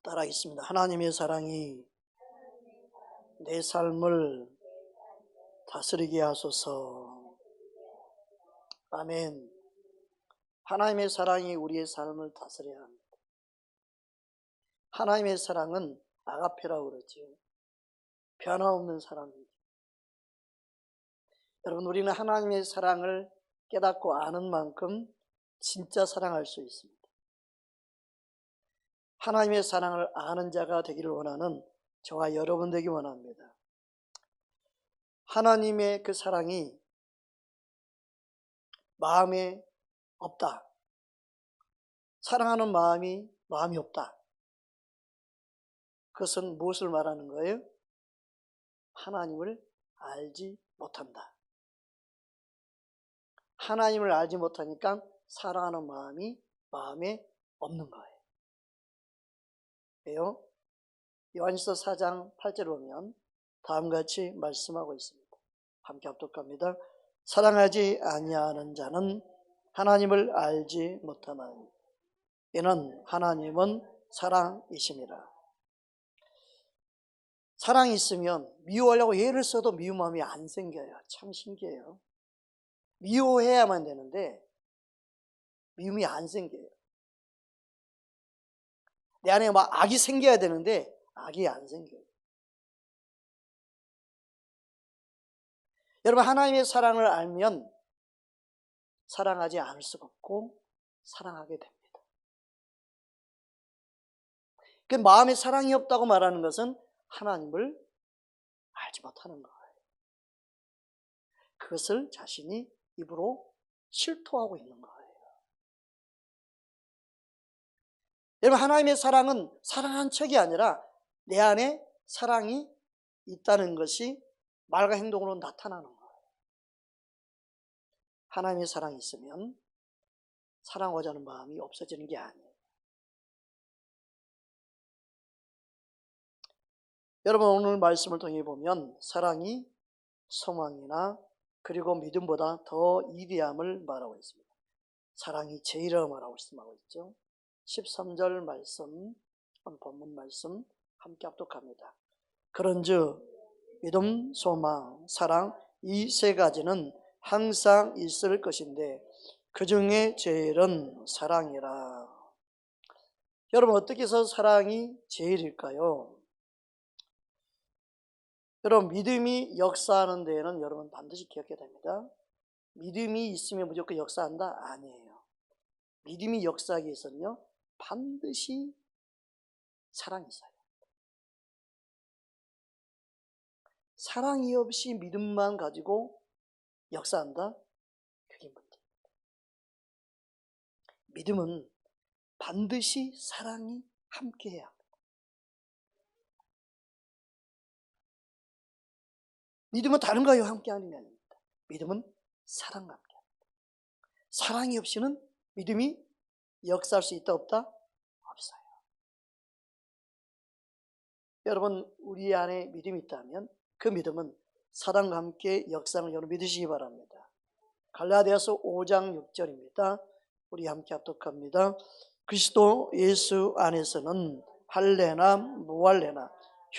따라하겠습니다. 하나님의 사랑이 내 삶을 다스리게 하소서. 아멘. 하나님의 사랑이 우리의 삶을 다스려야 합니다. 하나님의 사랑은 아가페라고 그러죠. 변화없는 사랑입니다. 여러분, 우리는 하나님의 사랑을 깨닫고 아는 만큼 진짜 사랑할 수 있습니다. 하나님의 사랑을 아는 자가 되기를 원하는 저와 여러분 되기 원합니다. 하나님의 그 사랑이 마음에 없다. 사랑하는 마음이 없다. 그것은 무엇을 말하는 거예요? 하나님을 알지 못한다. 하나님을 알지 못하니까 사랑하는 마음이 마음에 없는 거예요. 왜요? 요한일서 4장 8절을 보면 다음과 같이 말씀하고 있습니다. 함께 합독합니다. 사랑하지 아니하는 자는 하나님을 알지 못하나니 이는 하나님은 사랑이심이라. 사랑이 있으면 미워하려고 애를 써도 미운 마음이 안 생겨요. 참 신기해요. 미워해야만 되는데 미움이 안 생겨요. 내 안에 막 악이 생겨야 되는데 악이 안 생겨요. 여러분, 하나님의 사랑을 알면 사랑하지 않을 수가 없고 사랑하게 됩니다. 그 마음에 사랑이 없다고 말하는 것은 하나님을 알지 못하는 거예요. 그것을 자신이 입으로 실토하고 있는 거예요. 여러분, 하나님의 사랑은 사랑한 척이 아니라 내 안에 사랑이 있다는 것이 말과 행동으로 나타나는 거예요. 하나님의 사랑이 있으면 사랑하고자 하는 마음이 없어지는 게 아니에요. 여러분, 오늘 말씀을 통해 보면 사랑이 소망이나 그리고 믿음보다 더 위대함을 말하고 있습니다. 사랑이 제일이라고 말하고 있죠. 13절 말씀, 본문 말씀 함께 합독합니다. 그런즉 믿음, 소망, 사랑 이 세 가지는 항상 있을 것인데 그 중에 제일은 사랑이라. 여러분, 어떻게 해서 사랑이 제일일까요? 여러분, 믿음이 역사하는 데에는 여러분 반드시 기억해야 됩니다. 믿음이 있으면 무조건 역사한다? 아니에요. 믿음이 역사하기 위해서는요, 반드시 사랑이 있어요. 사랑이 없이 믿음만 가지고 역사한다? 그게 문제입니다. 믿음은 반드시 사랑이 함께해야 합니다. 믿음은 다른 거예요, 함께하는 게 아닙니다. 믿음은 사랑과 함께합니다. 사랑이 없이는 믿음이 역사할 수 있다 없다? 없어요. 여러분, 우리 안에 믿음이 있다면 그 믿음은 사랑과 함께 역사를 여러분 믿으시기 바랍니다. 갈라디아서 5장 6절입니다. 우리 함께 합독합니다. 그리스도 예수 안에서는 할례나 무할례나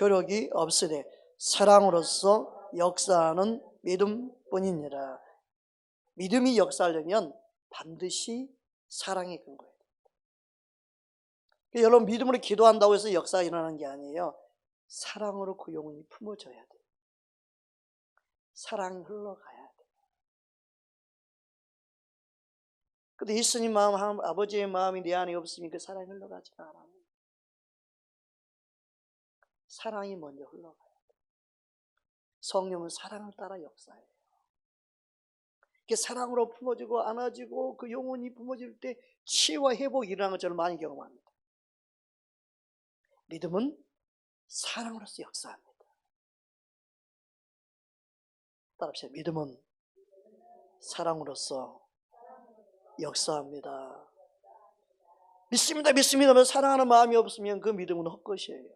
효력이 없으되 사랑으로서 역사하는 믿음뿐이니라. 믿음이 역사하려면 반드시 사랑이 근거해야 됩니다. 여러분, 믿음으로 기도한다고 해서 역사가 일어나는 게 아니에요. 사랑으로 그 영혼이 품어져야 돼요. 사랑이 흘러가야 돼요. 근데 예수님 마음, 아버지의 마음이 내 안에 없으면 그 사랑이 흘러가지가 않아요. 사랑이 먼저 흘러가야 돼요. 성령은 사랑을 따라 역사해요. 사랑으로 품어지고 안아지고 그 영혼이 품어질 때 치유와 회복이 일어나는 걸 저는 많이 경험합니다. 믿음은 사랑으로서 역사합니다. 따라합시다. 믿음은 사랑으로서 역사합니다. 믿습니다. 믿습니다. 사랑하는 마음이 없으면 그 믿음은 헛것이에요.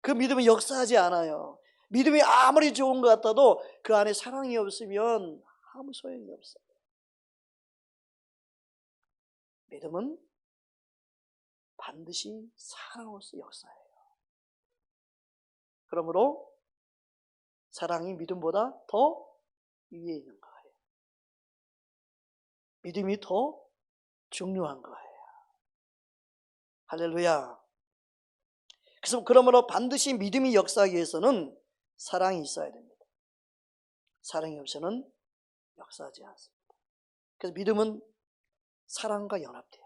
그 믿음은 역사하지 않아요. 믿음이 아무리 좋은 것 같아도 그 안에 사랑이 없으면 아무 소용이 없어요. 믿음은 반드시 사랑으로서 역사해요. 그러므로 사랑이 믿음보다 더 위에 있는 거예요. 믿음이 더 중요한 거예요. 할렐루야. 그래서 그러므로 반드시 믿음이 역사하기 위해서는 사랑이 있어야 됩니다. 사랑이 없이는 역사하지 않습니다. 그래서 믿음은 사랑과 연합돼야 돼요.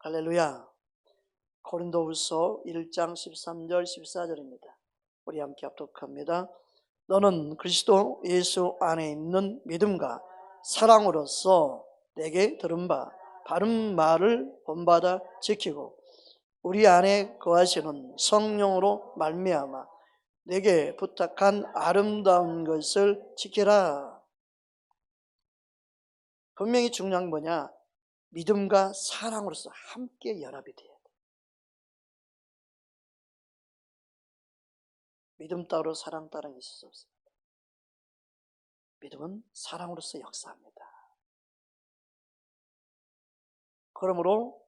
할렐루야. 고린도후서 1장 13절 14절입니다. 우리 함께 합독합니다. 너는 그리스도 예수 안에 있는 믿음과 사랑으로서 내게 들은 바 바른 말을 본받아 지키고 우리 안에 거하시는 성령으로 말미암아 내게 부탁한 아름다운 것을 지키라. 분명히 중요한 게 뭐냐? 믿음과 사랑으로서 함께 연합이 돼야 돼. 믿음 따로 사랑 따로 있을 수 없습니다. 믿음은 사랑으로서 역사합니다. 그러므로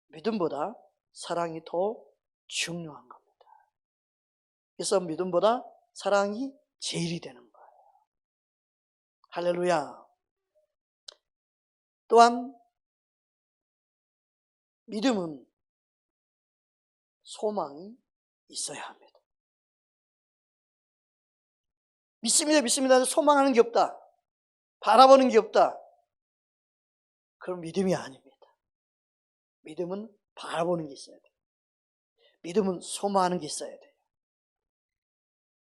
믿음보다 사랑이 더 중요한 겁니다. 그래서 믿음보다 사랑이 제일이 되는 거예요. 할렐루야. 또한 믿음은 소망이 있어야 합니다. 믿습니다, 믿습니다. 소망하는 게 없다. 바라보는 게 없다. 그럼 믿음이 아닙니다. 믿음은 바라보는 게 있어야 돼요. 믿음은 소망하는 게 있어야 돼요.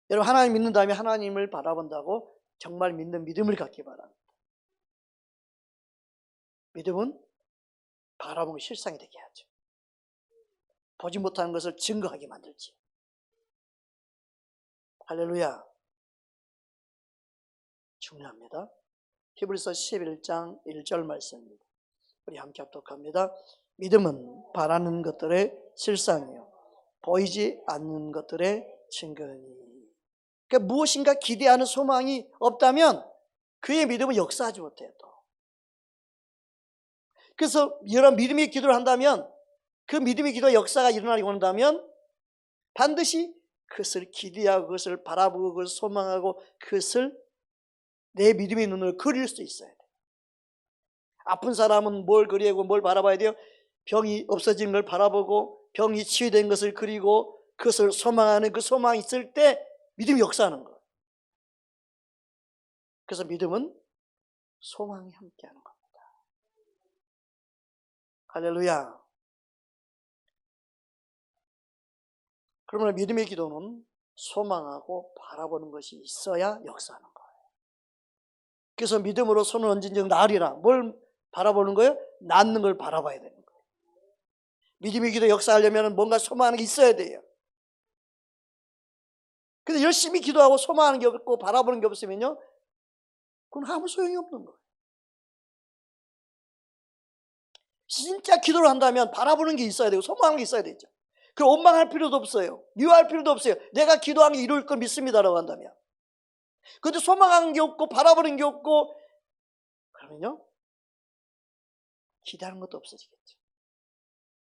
여러분, 하나님 믿는 다음에 하나님을 바라본다고 정말 믿는 믿음을 갖기 바랍니다. 믿음은 바라보는 실상이 되게 하죠. 보지 못하는 것을 증거하게 만들지. 할렐루야. 중요합니다. 히브리서 11장 1절 말씀입니다. 우리 함께 합독합니다. 믿음은 바라는 것들의 실상이요 보이지 않는 것들의 증거니. 그러니까 무엇인가 기대하는 소망이 없다면 그의 믿음은 역사하지 못해요. 또. 그래서 여러분 믿음의 기도를 한다면 그 믿음의 기도 역사가 일어나려고 한다면 반드시 그것을 기대하고 그것을 바라보고 그것을 소망하고 그것을 내 믿음의 눈으로 그릴 수 있어야 돼요. 아픈 사람은 뭘 그리고 뭘 바라봐야 돼요? 병이 없어진 걸 바라보고 병이 치유된 것을 그리고 그것을 소망하는 그 소망이 있을 때 믿음이 역사하는 거예요. 그래서 믿음은 소망이 함께하는 겁니다. 할렐루야. 그러면 믿음의 기도는 소망하고 바라보는 것이 있어야 역사하는 거예요. 그래서 믿음으로 손을 얹은 즉 나으리라. 뭘 바라보는 거예요? 낫는 걸 바라봐야 되는 거예요. 믿음의 기도 역사하려면 뭔가 소망하는 게 있어야 돼요. 근데 열심히 기도하고 소망하는 게 없고 바라보는 게 없으면요, 그건 아무 소용이 없는 거예요. 진짜 기도를 한다면 바라보는 게 있어야 되고 소망하는 게 있어야 되죠. 그럼 원망할 필요도 없어요. 미워할 필요도 없어요. 내가 기도하는 게 이룰 걸 믿습니다라고 한다면. 그런데 소망하는 게 없고 바라보는 게 없고 그러면요, 기대하는 것도 없어지겠죠.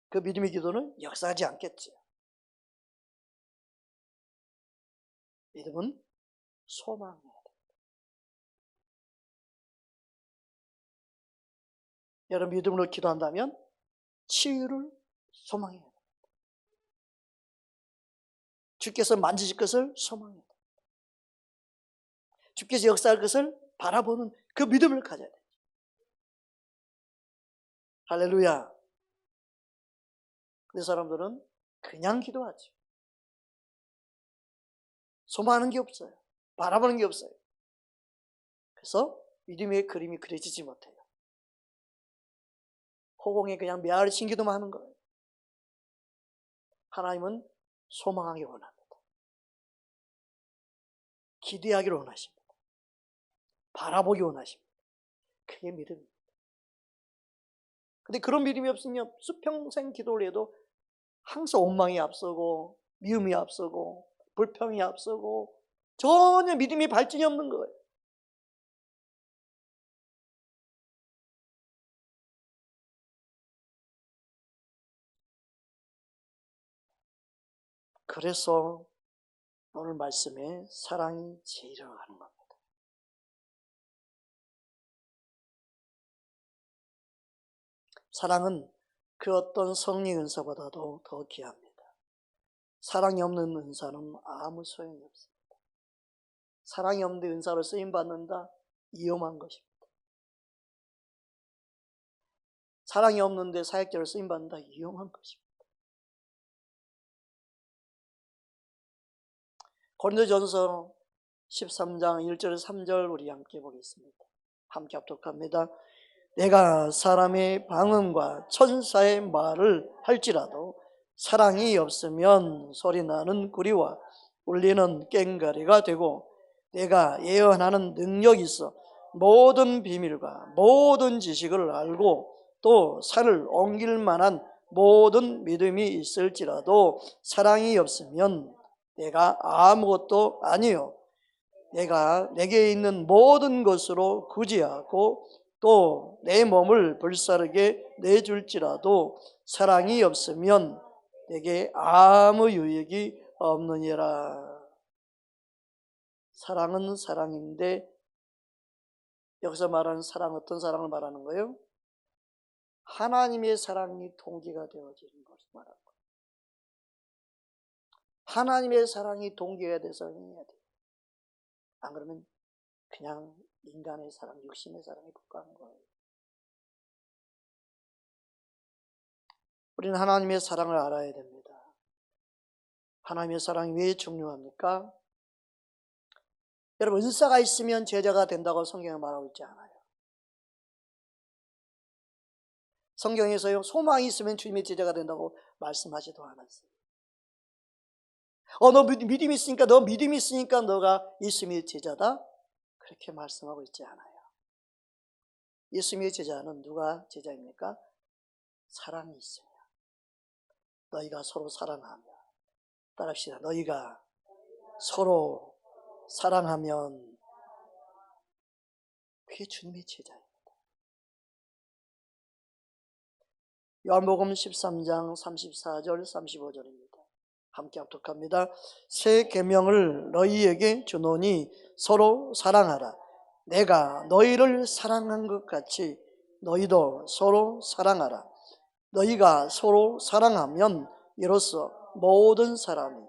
그 믿음의 기도는 역사하지 않겠죠. 믿음은 소망해야 됩니다. 여러분 믿음으로 기도한다면 치유를 소망해야 됩니다. 주께서 만지실 것을 소망해야 됩니다. 주께서 역사할 것을 바라보는 그 믿음을 가져야 됩니다. 할렐루야. 그 사람들은 그냥 기도하죠. 소망하는 게 없어요. 바라보는 게 없어요. 그래서 믿음의 그림이 그려지지 못해요. 허공에 그냥 메아리 신기도만 하는 거예요. 하나님은 소망하기 원합니다. 기대하기를 원하십니다. 바라보기 원하십니다. 그게 믿음입니다. 근데 그런 믿음이 없으면 수평생 기도를 해도 항상 원망이 앞서고 미움이 앞서고 불평이 앞서고 전혀 믿음의 발전이 없는 거예요. 그래서 오늘 말씀에 사랑이 제일이라고 하는 겁니다. 사랑은 그 어떤 성령 은사보다도 더 귀합니다. 사랑이 없는 은사는 아무 소용이 없습니다. 사랑이 없는 은사로 쓰임받는다? 위험한 것입니다. 사랑이 없는데 사역자로 쓰임받는다? 위험한 것입니다. 고린도전서 13장 1절 3절 우리 함께 보겠습니다. 함께 합독합니다. 내가 사람의 방언과 천사의 말을 할지라도 사랑이 없으면 소리나는 구리와 울리는 꽹과리가 되고, 내가 예언하는 능력이 있어 모든 비밀과 모든 지식을 알고 또 산을 옮길 만한 모든 믿음이 있을지라도 사랑이 없으면 내가 아무것도 아니요, 내가 내게 있는 모든 것으로 구제하고 또 내 몸을 불사르게 내줄지라도 사랑이 없으면 내게 아무 유익이 없느니라. 사랑은 사랑인데, 여기서 말하는 사랑, 어떤 사랑을 말하는 거예요? 하나님의 사랑이 동기가 되어지는 것을 말하는 거예요. 하나님의 사랑이 동기가 돼서 해야 돼요. 안 그러면 그냥 인간의 사랑, 육신의 사랑에 국가한 거예요. 우리는 하나님의 사랑을 알아야 됩니다. 하나님의 사랑이 왜 중요합니까? 여러분, 은사가 있으면 제자가 된다고 성경에 말하고 있지 않아요. 성경에서요, 소망이 있으면 주님의 제자가 된다고 말씀하지도 않았어요. 너 믿음이 있으니까, 너 믿음이 있으니까 너가 예수님의 제자다? 그렇게 말씀하고 있지 않아요. 예수님의 제자는 누가 제자입니까? 사랑이 있으면, 너희가 서로 사랑하면, 따라합시다. 너희가 서로 사랑하면, 그게 주님의 제자입니다. 요한복음 13장 34절 35절입니다. 함께 합독합니다. 새 계명을 너희에게 주노니 서로 사랑하라. 내가 너희를 사랑한 것 같이 너희도 서로 사랑하라. 너희가 서로 사랑하면 이로써 모든 사람이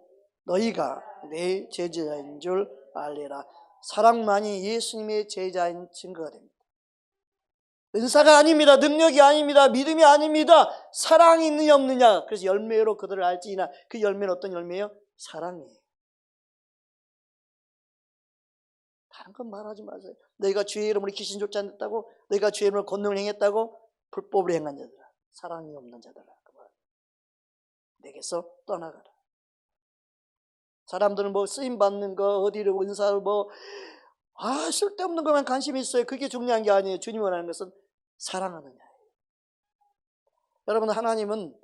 너희가 내 제자인 줄 알리라. 사랑만이 예수님의 제자인 증거가 됩니다. 은사가 아닙니다. 능력이 아닙니다. 믿음이 아닙니다. 사랑이 있느냐 없느냐. 그래서 열매로 그들을 알지니라. 그 열매는 어떤 열매예요? 사랑이에요. 다른 건 말하지 마세요. 너희가 주의 이름으로 귀신 쫓아냈다고, 너희가 주의 이름으로 권능을 행했다고, 불법을 행한 자들아, 사랑이 없는 자들아, 내게서 떠나가라. 사람들은 뭐 쓰임받는 거, 어디를 은사를 쓸데없는 것만 관심이 있어요. 그게 중요한 게 아니에요. 주님이 원하는 것은 사랑하느냐. 여러분, 하나님은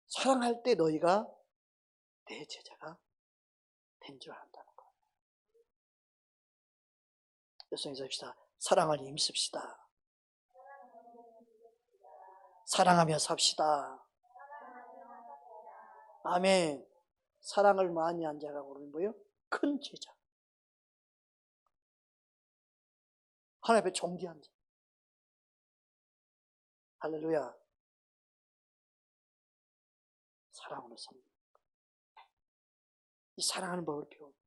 사랑할 때 너희가 내 제자가 된 줄 안다는 거예요. 여러분, 합시다. 사랑을 힘씁시다. 사랑하며 삽시다. 아멘. 사랑을 많이 한 자가 우리는 뭐예요? 큰 제자. 하나님 앞에 존귀한 자. 할렐루야. 사랑으로 삽니다. 이 사랑하는 법을 배웁니다.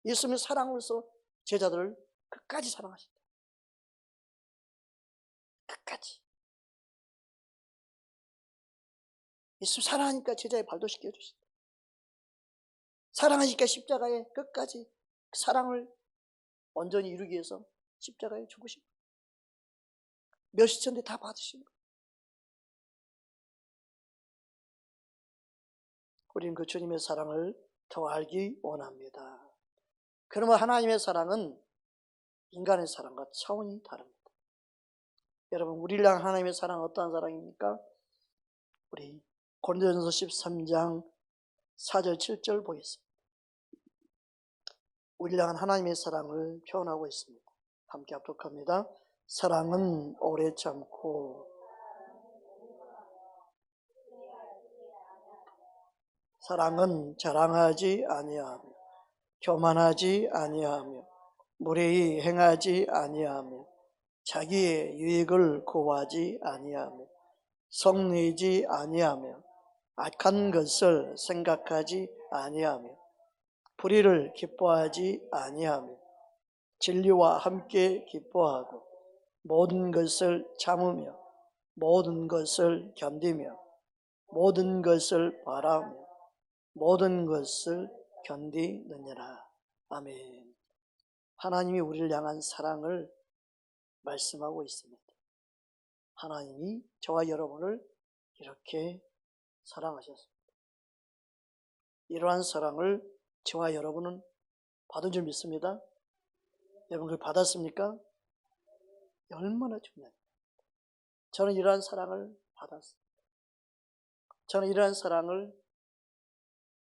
예수님은 사랑으로서 제자들을 끝까지 사랑하신다. 끝까지. 예수님 사랑하니까 제자의 발도 씻겨주신다. 사랑하니까 십자가에 끝까지 그 사랑을 온전히 이루기 위해서 십자가에 죽으신 거예요. 몇 시천대 다 받으신 거예요. 우리는 그 주님의 사랑을 더 알기 원합니다. 그러면 하나님의 사랑은 인간의 사랑과 차원이 다릅니다. 여러분, 우리를 향한 하나님의 사랑은 어떠한 사랑입니까? 우리 고린도전서 13장 4절 7절 보겠습니다. 우리를 향한 하나님의 사랑을 표현하고 있습니다. 함께 합독합니다. 사랑은 오래 참고 사랑은 자랑하지 아니하며 교만하지 아니하며 무례히 행하지 아니하며 자기의 유익을 구하지 아니하며 성내지 아니하며 악한 것을 생각하지 아니하며 불의를 기뻐하지 아니하며 진리와 함께 기뻐하고 모든 것을 참으며 모든 것을 견디며 모든 것을 바라며 모든 것을 견디느니라. 아멘. 하나님이 우리를 향한 사랑을 말씀하고 있습니다. 하나님이 저와 여러분을 이렇게 사랑하셨습니다. 이러한 사랑을 저와 여러분은 받은 줄 믿습니다. 여러분 그걸 받았습니까? 얼마나 중요해요. 저는 이러한 사랑을 받았습니다. 저는 이러한 사랑을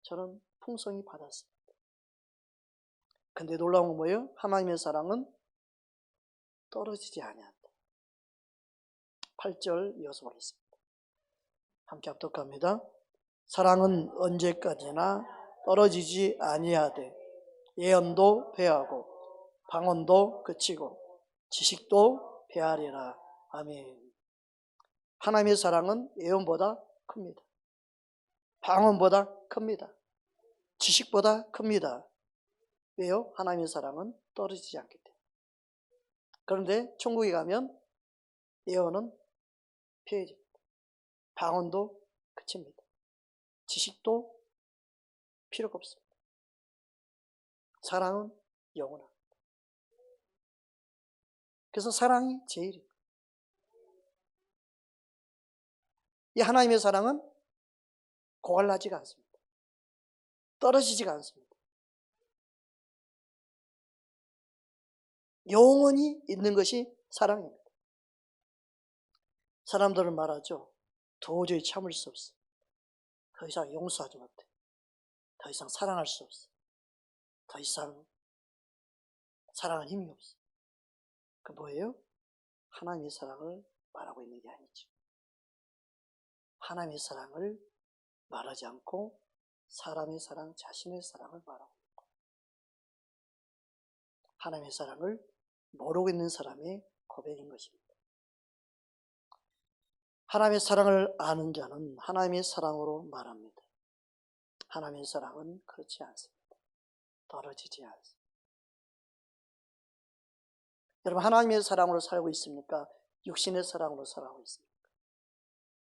저는 풍성히 받았습니다. 근데 놀라운 건 뭐예요? 하나님의 사랑은 떨어지지 아니한다. 8절 이어서 보겠습니다. 함께 합독합니다. 사랑은 언제까지나 떨어지지 아니하되 예언도 패하고 방언도 그치고 지식도 패하리라. 아멘. 하나님의 사랑은 예언보다 큽니다. 방언보다 큽니다. 지식보다 큽니다. 왜요? 하나님의 사랑은 떨어지지 않기 때문에. 그런데 천국에 가면 예언은 패해집니다. 방언도 그칩니다. 지식도 필요가 없습니다. 사랑은 영원합니다. 그래서 사랑이 제일입니다. 이 하나님의 사랑은 고갈나지가 않습니다. 떨어지지가 않습니다. 영원히 있는 것이 사랑입니다. 사람들은 말하죠. 도저히 참을 수 없어. 더 이상 용서하지 못해. 더 이상 사랑할 수 없어. 더 이상 사랑할 힘이 없어. 그 뭐예요? 하나님의 사랑을 말하고 있는 게 아니죠. 하나님의 사랑을 말하지 않고 사람의 사랑, 자신의 사랑을 말하고 있고 하나님의 사랑을 모르고 있는 사람의 고백인 것입니다. 하나님의 사랑을 아는 자는 하나님의 사랑으로 말합니다. 하나님의 사랑은 그렇지 않습니다. 떨어지지 않습니다. 여러분 하나님의 사랑으로 살고 있습니까? 육신의 사랑으로 살아가고 있습니까?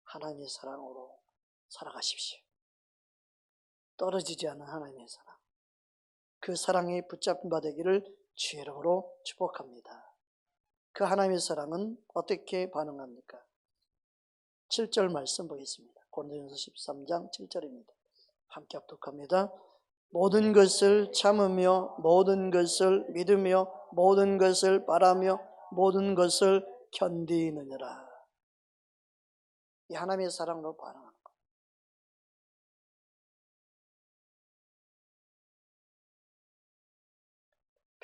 하나님의 사랑으로 살아가십시오. 떨어지지 않는 하나님의 사랑. 그 사랑에 붙잡힌 바 되기를 주의 이름으로 축복합니다. 그 하나님의 사랑은 어떻게 반응합니까? 7절 말씀 보겠습니다. 고린도전서 13장 7절입니다. 함께 합독합니다. 모든 것을 참으며 모든 것을 믿으며 모든 것을 바라며 모든 것을 견디느니라. 이 하나님의 사랑으로 반응하는 것.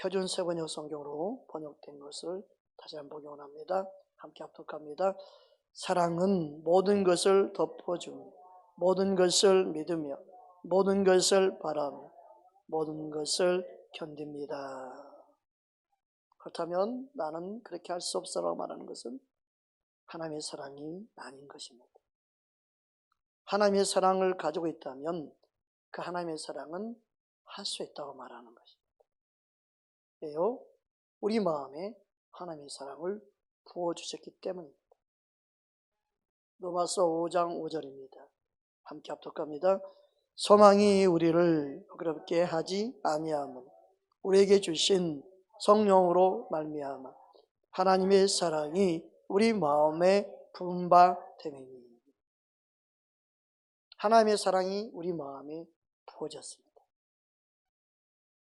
표준 세번역 성경으로 번역된 것을 다시 한번 복용합니다. 함께 합독합니다. 사랑은 모든 것을 덮어주며 모든 것을 믿으며 모든 것을 바라며 모든 것을 견딥니다. 그렇다면 나는 그렇게 할 수 없어라고 말하는 것은 하나님의 사랑이 아닌 것입니다. 하나님의 사랑을 가지고 있다면 그 하나님의 사랑은 할 수 있다고 말하는 것입니다. 왜요? 우리 마음에 하나님의 사랑을 부어주셨기 때문입니다. 로마서 5장 5절입니다. 함께 합독합니다. 소망이 우리를 부끄럽게 하지 아니함은 우리에게 주신 성령으로 말미암아 하나님의 사랑이 우리 마음에 부은 바 됨이니. 하나님의 사랑이 우리 마음에 부어졌습니다.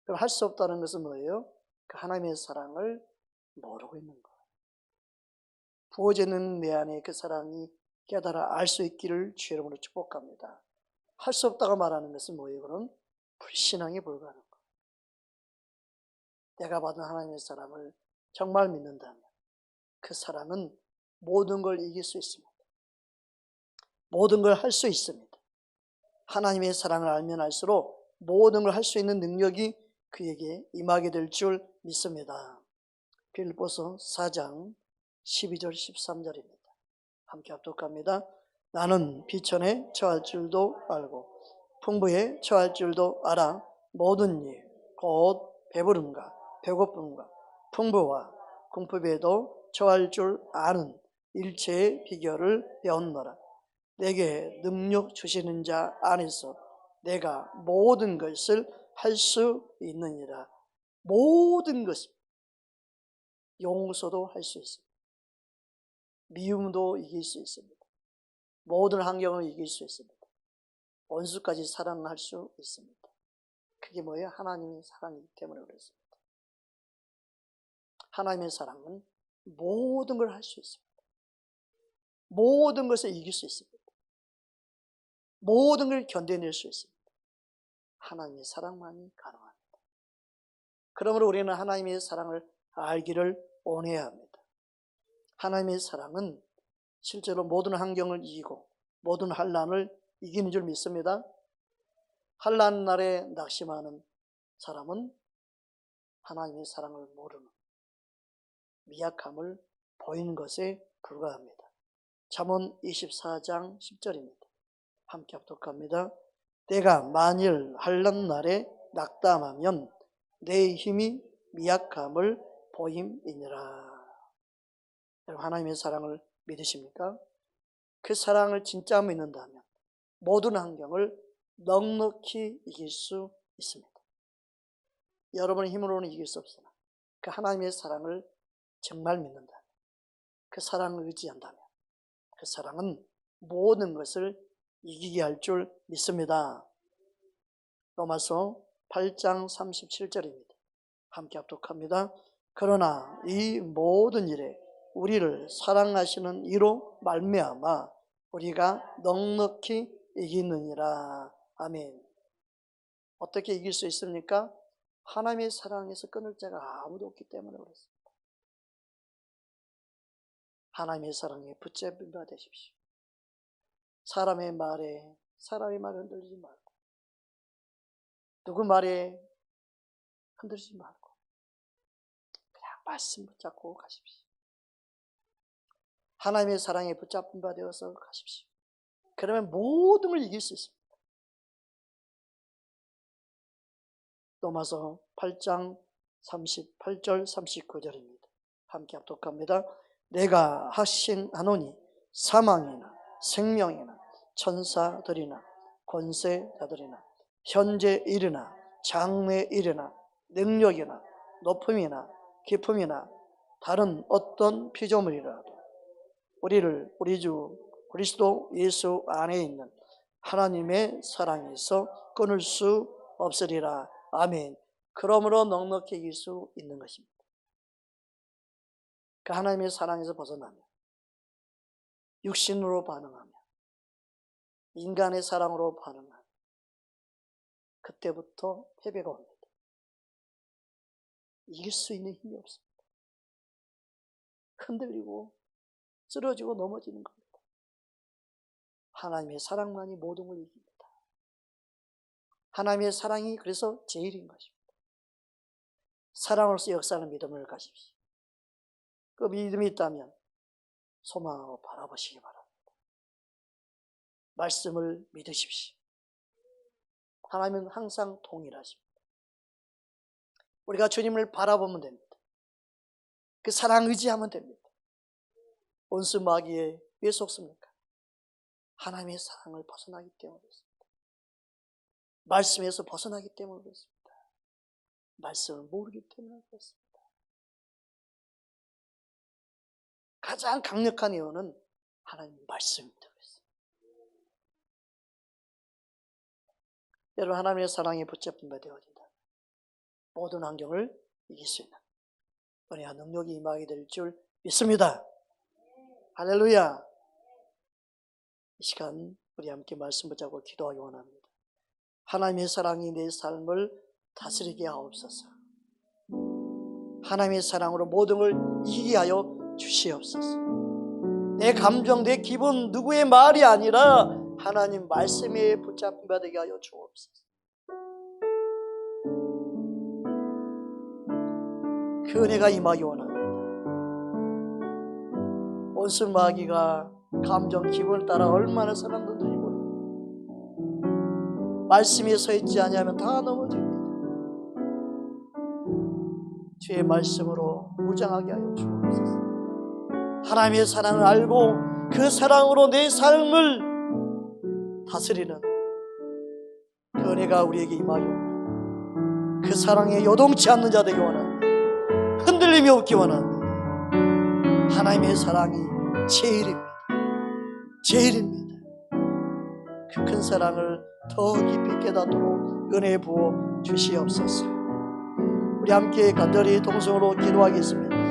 그럼 할 수 없다는 것은 뭐예요? 그 하나님의 사랑을 모르고 있는 거예요. 부어지는 내 안에 그 사랑이 깨달아 알 수 있기를 주의 이름으로 축복합니다. 할 수 없다고 말하는 것은 뭐예요? 그럼 불신앙에 불과한 거예요. 내가 받은 하나님의 사랑을 정말 믿는다면 그 사랑은 모든 걸 이길 수 있습니다. 모든 걸 할 수 있습니다. 하나님의 사랑을 알면 알수록 모든 걸 할 수 있는 능력이 그에게 임하게 될 줄 믿습니다. 빌립보서 4장 12절 13절입니다. 함께 합독합니다. 나는 비천에 처할 줄도 알고 풍부에 처할 줄도 알아 모든 일 곧 배부름과 배고픔과 풍부와 궁핍에도 처할 줄 아는 일체의 비결을 배웠노라. 내게 능력 주시는 자 안에서 내가 모든 것을 할 수 있느니라. 모든 것을, 용서도 할 수 있습니다. 미움도 이길 수 있습니다. 모든 환경을 이길 수 있습니다. 원수까지 사랑할 수 있습니다. 그게 뭐예요? 하나님의 사랑이기 때문에 그렇습니다. 하나님의 사랑은 모든 걸 할 수 있습니다. 모든 것을 이길 수 있습니다. 모든 걸 견뎌낼 수 있습니다. 하나님의 사랑만이 가능합니다. 그러므로 우리는 하나님의 사랑을 알기를 원해야 합니다. 하나님의 사랑은 실제로 모든 환경을 이기고 모든 환난을 이기는 줄 믿습니다. 환난 날에 낙심하는 사람은 하나님의 사랑을 모르는 미약함을 보이는 것에 불과합니다. 잠언 24장 10절입니다. 함께 합독합니다. 내가 만일 환난 날에 낙담하면 내 힘이 미약함을 보임이니라. 여러분, 하나님의 사랑을 믿으십니까? 그 사랑을 진짜 믿는다면 모든 환경을 넉넉히 이길 수 있습니다. 여러분의 힘으로는 이길 수 없으나 그 하나님의 사랑을 정말 믿는다면, 그 사랑을 의지한다면 그 사랑은 모든 것을 이기게 할 줄 믿습니다. 로마서 8장 37절입니다. 함께 합독합니다. 그러나 이 모든 일에 우리를 사랑하시는 이로 말미암아 우리가 넉넉히 이기느니라. 아멘. 어떻게 이길 수 있습니까? 하나님의 사랑에서 끊을 자가 아무도 없기 때문에 그렇습니다. 하나님의 사랑에 붙잡힌 바 되십시오. 사람의 말에 흔들리지 말고, 누구 말에 흔들리지 말고 그냥 말씀 붙잡고 가십시오. 하나님의 사랑에 붙잡힌 바 되어서 가십시오. 그러면 모든 걸 이길 수 있습니다. 로마서 8장 38절 39절입니다. 함께 합독합니다. 내가 확신하노니 사망이나 생명이나 천사들이나 권세자들이나 현재 일이나 장래 일이나 능력이나 높음이나 깊음이나 다른 어떤 피조물이라도 우리를 우리 주 그리스도 예수 안에 있는 하나님의 사랑에서 끊을 수 없으리라. 아멘. 그러므로 넉넉히 이길 수 있는 것입니다. 그 하나님의 사랑에서 벗어나면, 육신으로 반응하며 인간의 사랑으로 반응하며 그때부터 패배가 옵니다. 이길 수 있는 힘이 없습니다. 흔들리고 쓰러지고 넘어지는 겁니다. 하나님의 사랑만이 모든 걸 이깁니다. 하나님의 사랑이 그래서 제일인 것입니다. 사랑으로서 역사하는 믿음을 가십시오. 그 믿음이 있다면 소망하고 바라보시기 바랍니다. 말씀을 믿으십시오. 하나님은 항상 동일하십니다. 우리가 주님을 바라보면 됩니다. 그 사랑 의지하면 됩니다. 원수 마귀에 왜 속습니까? 하나님의 사랑을 벗어나기 때문에 그렇습니다. 말씀에서 벗어나기 때문에 그렇습니다. 말씀을 모르기 때문에 그렇습니다. 가장 강력한 이유는 하나님 말씀입니다. 여러분, 하나님의 사랑에 붙잡힌 바 되어진다. 모든 환경을 이길 수 있는 은혜와 능력이 임하게 될 줄 믿습니다. 할렐루야. 이 시간 우리 함께 말씀 붙잡고 기도하기 원합니다. 하나님의 사랑이 내 삶을 다스리게 하옵소서. 하나님의 사랑으로 모든 걸 이기게 하여 주시옵소서. 내 감정, 내 기분, 누구의 말이 아니라 하나님 말씀에 붙잡힌 바 되게 하여 주옵소서. 그 은혜가 임하기 원합니다. 온순 마귀가 감정, 기분을 따라 얼마나 사람 던든지 모릅니다. 말씀에 서 있지 아니하면 다 넘어집니다. 주의 말씀으로 무장하게 하여 주옵소서. 하나님의 사랑을 알고 그 사랑으로 내 삶을 다스리는 그 은혜가 우리에게 임하기 원합니다. 그 사랑에 요동치 않는 자 되기 원합니다. 흔들림이 없기 원합니다. 하나님의 사랑이 제일입니다. 제일입니다. 그 큰 사랑을 더 깊이 깨닫도록 은혜 부어 주시옵소서. 우리 함께 간절히 동성으로 기도하겠습니다.